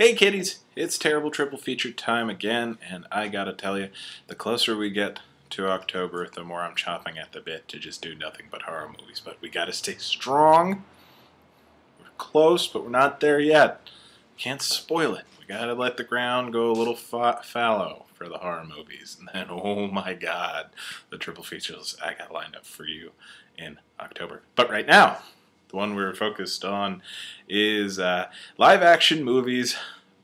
Hey kiddies, it's Terrible Triple Feature time again, and I gotta tell you, the closer we get to October, the more I'm chomping at the bit to just do nothing but horror movies. But we gotta stay strong. We're close, but we're not there yet. Can't spoil it. We gotta let the ground go a little fallow for the horror movies. And then, oh my god, the triple features I got lined up for you in October. But right now, the one we're focused on is live-action movies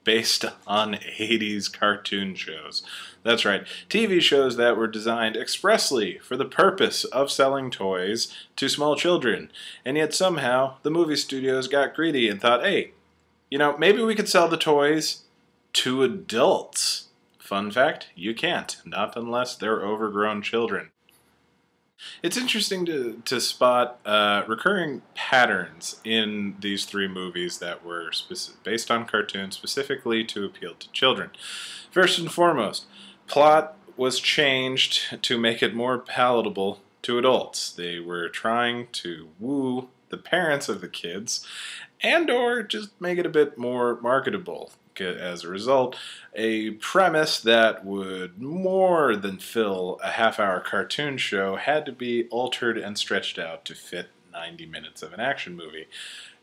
based on 80s cartoon shows. That's right, TV shows that were designed expressly for the purpose of selling toys to small children. And yet somehow, the movie studios got greedy and thought, hey, you know, maybe we could sell the toys to adults. Fun fact, you can't. Not unless they're overgrown children. It's interesting to spot recurring patterns in these three movies that were based on cartoons specifically to appeal to children. First and foremost, plot was changed to make it more palatable to adults. They were trying to woo the parents of the kids and or just make it a bit more marketable. As a result, a premise that would more than fill a half-hour cartoon show had to be altered and stretched out to fit 90 minutes of an action movie.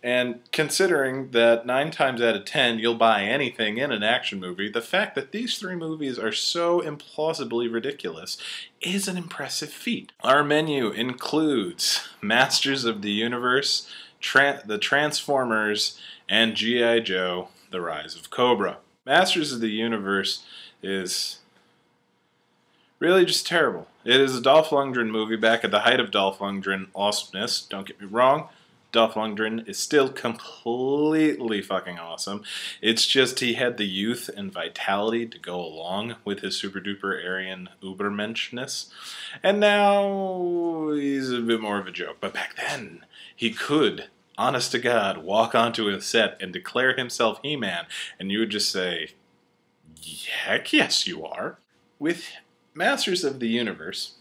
And considering that 9 times out of 10 you'll buy anything in an action movie, the fact that these three movies are so implausibly ridiculous is an impressive feat. Our menu includes Masters of the Universe, the Transformers, and G.I. Joe, the Rise of Cobra. Masters of the Universe is really just terrible. It is a Dolph Lundgren movie back at the height of Dolph Lundgren awesomeness. Don't get me wrong, Dolph Lundgren is still completely fucking awesome. It's just he had the youth and vitality to go along with his super duper Aryan ubermenschness. And now he's a bit more of a joke. But back then, he could, honest to God, walk onto a set and declare himself He-Man, and you would just say, heck yes you are. With Masters of the Universe,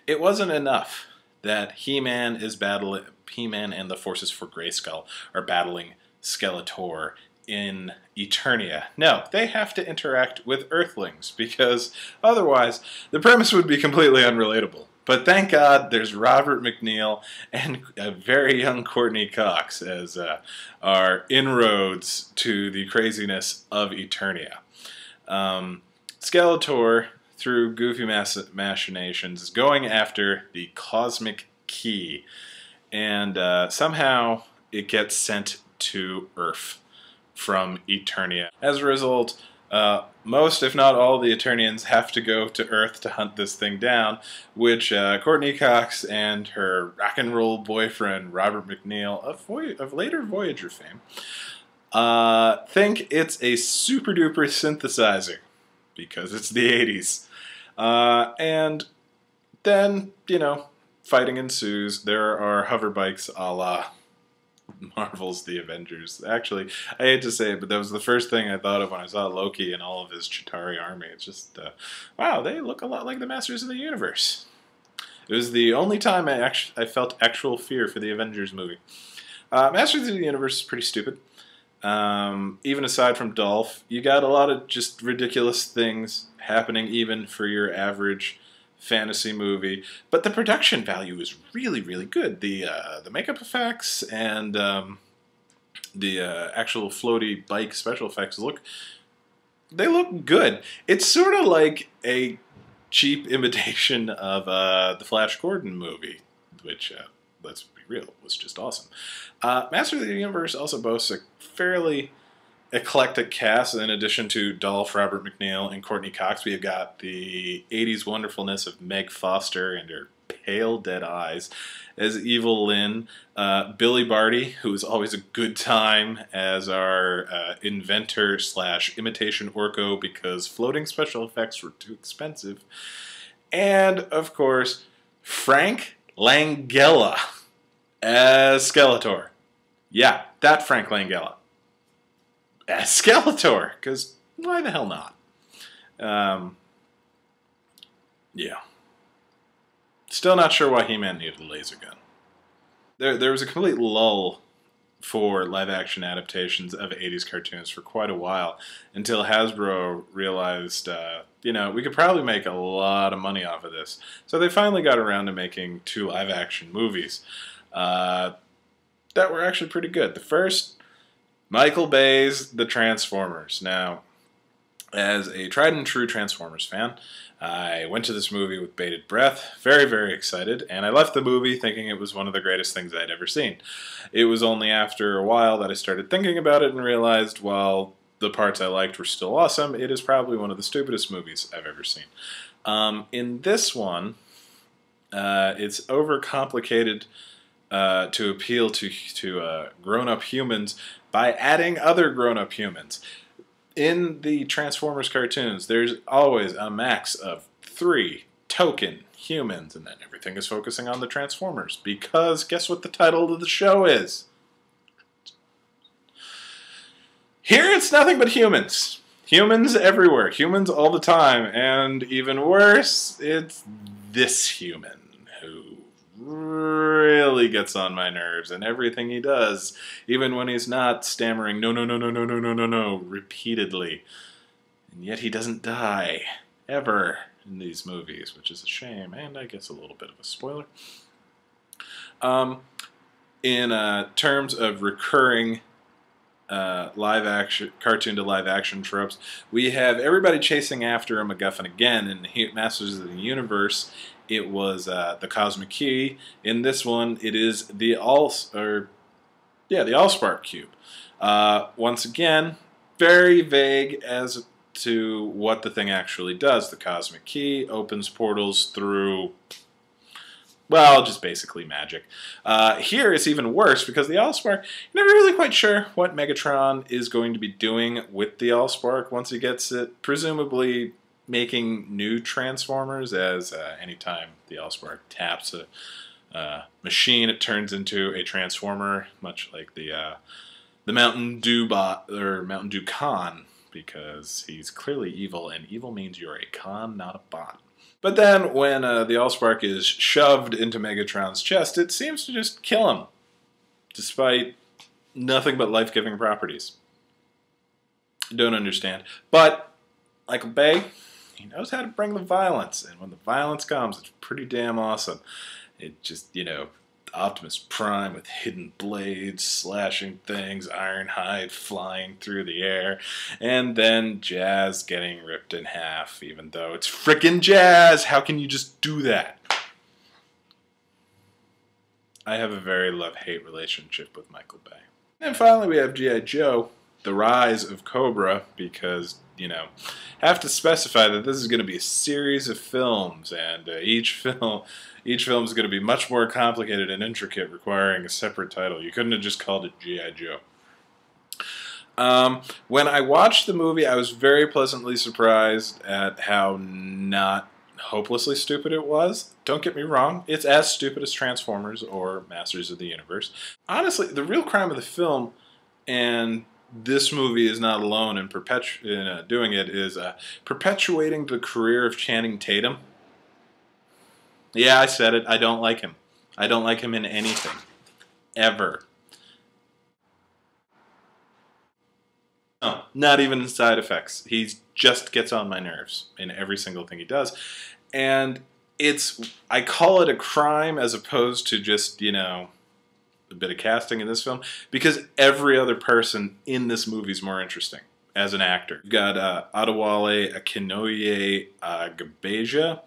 it wasn't enough that He-Man and the Forces for Grayskull are battling Skeletor in Eternia. No, they have to interact with Earthlings, because otherwise the premise would be completely unrelatable. But thank God there's Robert McNeil and a very young Courtney Cox as our inroads to the craziness of Eternia. Skeletor, through goofy machinations, is going after the Cosmic Key. And somehow it gets sent to Earth from Eternia. As a result, most, if not all, the Eternians have to go to Earth to hunt this thing down, which Courtney Cox and her rock and roll boyfriend, Robert McNeil, of later Voyager fame, think it's a super duper synthesizer, because it's the 80s. And then, you know, fighting ensues. There are hover bikes a la Marvel's The Avengers. Actually, I hate to say it, but that was the first thing I thought of when I saw Loki and all of his Chitauri army. It's just, wow, they look a lot like the Masters of the Universe. It was the only time I felt actual fear for the Avengers movie. Masters of the Universe is pretty stupid. Even aside from Dolph, you got a lot of just ridiculous things happening even for your average fantasy movie, but the production value is really, really good. The makeup effects and the actual floaty bike special effects look good. It's sort of like a cheap imitation of the Flash Gordon movie, which, let's be real, was just awesome. Master of the Universe also boasts a fairly eclectic cast. In addition to Dolph, Robert McNeil, and Courtney Cox, we have got the 80s wonderfulness of Meg Foster and her pale dead eyes as Evil Lynn, Billy Barty, who is always a good time as our inventor / imitation Orko because floating special effects were too expensive, and of course Frank Langella as Skeletor. Yeah, that Frank Langella as Skeletor, because why the hell not? Yeah. Still not sure why He-Man needed a laser gun. There was a complete lull for live-action adaptations of 80s cartoons for quite a while, until Hasbro realized, we could probably make a lot of money off of this. So they finally got around to making 2 live-action movies that were actually pretty good. The first, Michael Bay's The Transformers. Now, as a tried-and-true Transformers fan, I went to this movie with bated breath, very, very excited, and I left the movie thinking it was one of the greatest things I'd ever seen. It was only after a while that I started thinking about it and realized, while the parts I liked were still awesome, it is probably one of the stupidest movies I've ever seen. In this one, it's overcomplicated to appeal to grown-up humans by adding other grown-up humans. In the Transformers cartoons, there's always a max of 3 token humans, and then everything is focusing on the Transformers, because guess what the title of the show is? Here it's nothing but humans. Humans everywhere. Humans all the time. And even worse, it's this human who really gets on my nerves, and everything he does, even when he's not stammering no, no, no, no, no, no, no, no, no, repeatedly. And yet he doesn't die, ever, in these movies, which is a shame, and I guess a little bit of a spoiler. In terms of recurring live-action, cartoon to live-action tropes, we have everybody chasing after a MacGuffin again. In Masters of the Universe, it was the Cosmic Key. In this one, it is the Allspark Cube. Once again, very vague as to what the thing actually does. The Cosmic Key opens portals through, well, just basically magic. Here it's even worse, because the Allspark, you're never really quite sure what Megatron is going to be doing with the Allspark once he gets it. Presumably making new Transformers, as anytime the Allspark taps a machine, it turns into a Transformer, much like the Mountain Dew bot, or Mountain Dew Con, because he's clearly evil, and evil means you're a con, not a bot. But then, when the Allspark is shoved into Megatron's chest, it seems to just kill him, despite nothing but life-giving properties. Don't understand. But Michael Bay, he knows how to bring the violence, and when the violence comes, it's pretty damn awesome. It just, Optimus Prime with hidden blades, slashing things, Ironhide flying through the air, and then Jazz getting ripped in half, even though it's frickin' Jazz! How can you just do that? I have a very love-hate relationship with Michael Bay. And finally we have G.I. Joe, The Rise of Cobra, because, have to specify that this is going to be a series of films, and each film is going to be much more complicated and intricate, requiring a separate title. You couldn't have just called it G.I. Joe. When I watched the movie, I was very pleasantly surprised at how not hopelessly stupid it was. Don't get me wrong, it's as stupid as Transformers or Masters of the Universe. Honestly, the real crime of the film, and this movie is not alone in doing it, is perpetuating the career of Channing Tatum. Yeah, I said it. I don't like him. I don't like him in anything. Ever. No, not even in Side Effects. He just gets on my nerves in every single thing he does. And I call it a crime as opposed to just, a bit of casting in this film, because every other person in this movie is more interesting as an actor. You've got Adewale Akinoye Agbaja,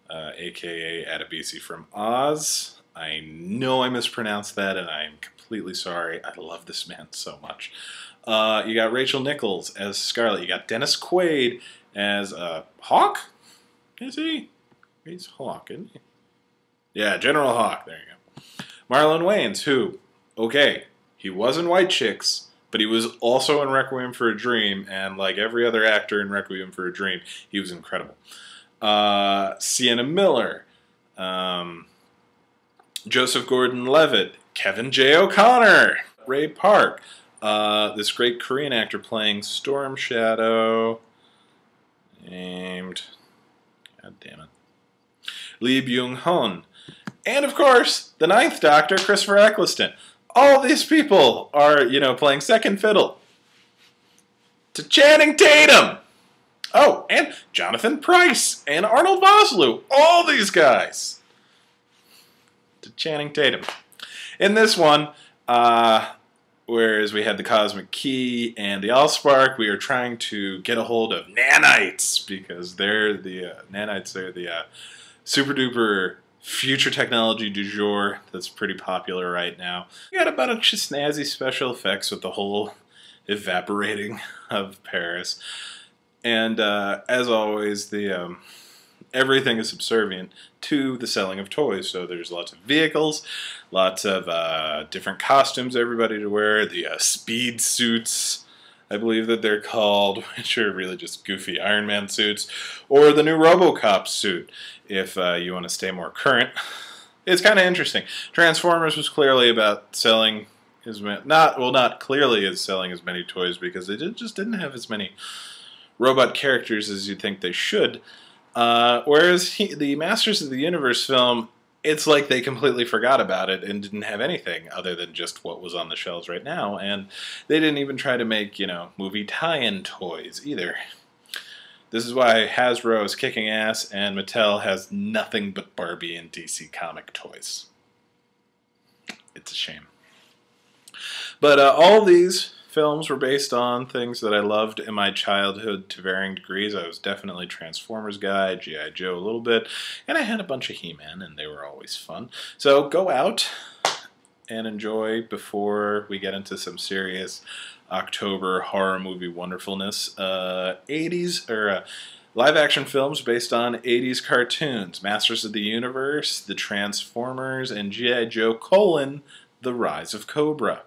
a.k.a. Adebisi from Oz. I know I mispronounced that, and I'm completely sorry. I love this man so much. You got Rachel Nichols as Scarlet. You got Dennis Quaid as Hawk? Is he? He's Hawk, isn't he? Yeah, General Hawk. There you go. Marlon Wayans, who, okay, he was in White Chicks, but he was also in Requiem for a Dream, and like every other actor in Requiem for a Dream, he was incredible. Sienna Miller, Joseph Gordon-Levitt, Kevin J. O'Connor, Ray Park, this great Korean actor playing Storm Shadow, named, god damn it, Lee Byung-hun, and of course, the Ninth Doctor, Christopher Eccleston. All these people are, playing second fiddle to Channing Tatum. Oh, and Jonathan Pryce and Arnold Vosloo. All these guys to Channing Tatum. In this one, whereas we had the Cosmic Key and the Allspark, we are trying to get a hold of nanites, because they're the nanites are the super duper future technology du jour that's pretty popular right now. We got a bunch of snazzy special effects with the whole evaporating of Paris. And as always, the everything is subservient to the selling of toys. So there's lots of vehicles, lots of different costumes everybody to wear, the speed suits, I believe that they're called, which are really just goofy Iron Man suits, or the new RoboCop suit, if you want to stay more current. It's kind of interesting. Transformers was clearly about selling as many, not clearly as selling as many toys, because they just didn't have as many robot characters as you'd think they should. Whereas the Masters of the Universe film, it's like they completely forgot about it and didn't have anything other than just what was on the shelves right now. And they didn't even try to make, movie tie-in toys either. This is why Hasbro is kicking ass and Mattel has nothing but Barbie and DC comic toys. It's a shame. But all these films were based on things that I loved in my childhood to varying degrees. I was definitely a Transformers guy, G.I. Joe a little bit, and I had a bunch of He-Man, and they were always fun. So go out and enjoy before we get into some serious October horror movie wonderfulness. 80s, or live-action films based on 80s cartoons. Masters of the Universe, The Transformers, and G.I. Joe: The Rise of Cobra.